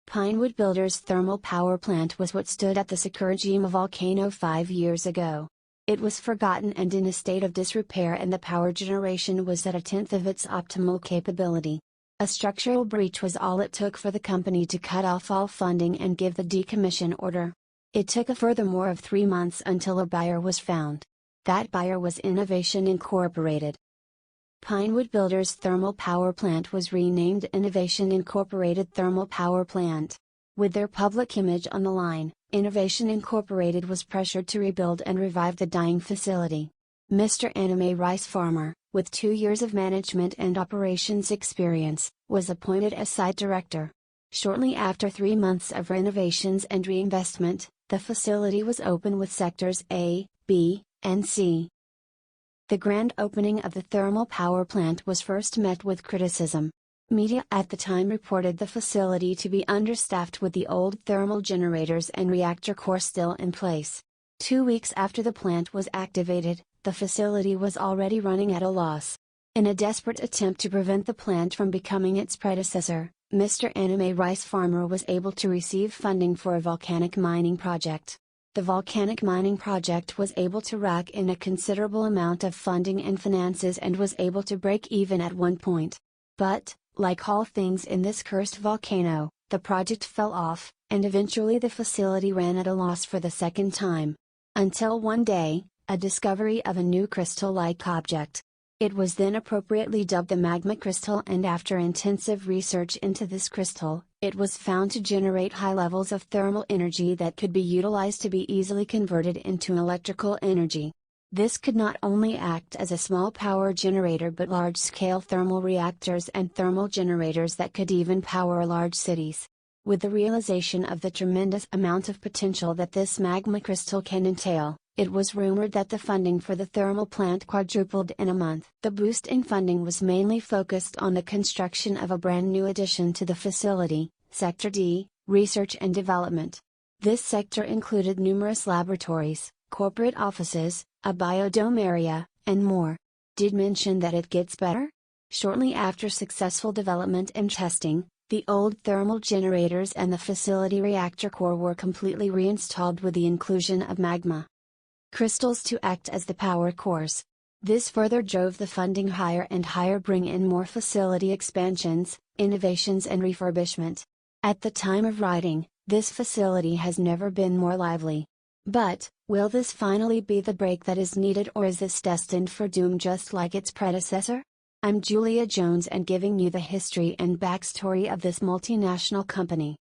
Pinewood Builders thermal power plant was what stood at the Sakurajima volcano 5 years ago. It was forgotten and in a state of disrepair, and the power generation was at 1/10 of its optimal capability. A structural breach was all it took for the company to cut off all funding and give the decommission order. It took a furthermore of 3 months until a buyer was found. That buyer was Innovation Incorporated. Pinewood Builders Thermal Power Plant was renamed Innovation Incorporated Thermal Power Plant. With their public image on the line, Innovation Incorporated was pressured to rebuild and revive the dying facility. Mr. Anime Rice Farmer, with 2 years of management and operations experience, was appointed as site director. Shortly after 3 months of renovations and reinvestment, the facility was open with sectors A, B, and C. The grand opening of the thermal power plant was first met with criticism. Media at the time reported the facility to be understaffed, with the old thermal generators and reactor core still in place. 2 weeks after the plant was activated, the facility was already running at a loss. In a desperate attempt to prevent the plant from becoming its predecessor, Mr. Anime Rice Farmer was able to receive funding for a volcanic mining project. The volcanic mining project was able to rack in a considerable amount of funding and finances and was able to break even at one point. But, like all things in this cursed volcano, the project fell off, and eventually the facility ran at a loss for the second time. Until one day, a discovery of a new crystal-like object. It was then appropriately dubbed the magma crystal, and after intensive research into this crystal, it was found to generate high levels of thermal energy that could be utilized to be easily converted into electrical energy. This could not only act as a small power generator but large-scale thermal reactors and thermal generators that could even power large cities. With the realization of the tremendous amount of potential that this magma crystal can entail, it was rumored that the funding for the thermal plant quadrupled in a month. The boost in funding was mainly focused on the construction of a brand new addition to the facility, Sector D, Research and Development. This sector included numerous laboratories, corporate offices, a biodome area, and more. Did mention that it gets better? Shortly after successful development and testing, the old thermal generators and the facility reactor core were completely reinstalled with the inclusion of magma crystals to act as the power cores. This further drove the funding higher and higher, bring in more facility expansions, innovations and refurbishment. At the time of writing, this facility has never been more lively. But, will this finally be the break that is needed, or is this destined for doom just like its predecessor? I'm Julia Jones, and giving you the history and backstory of this multinational company.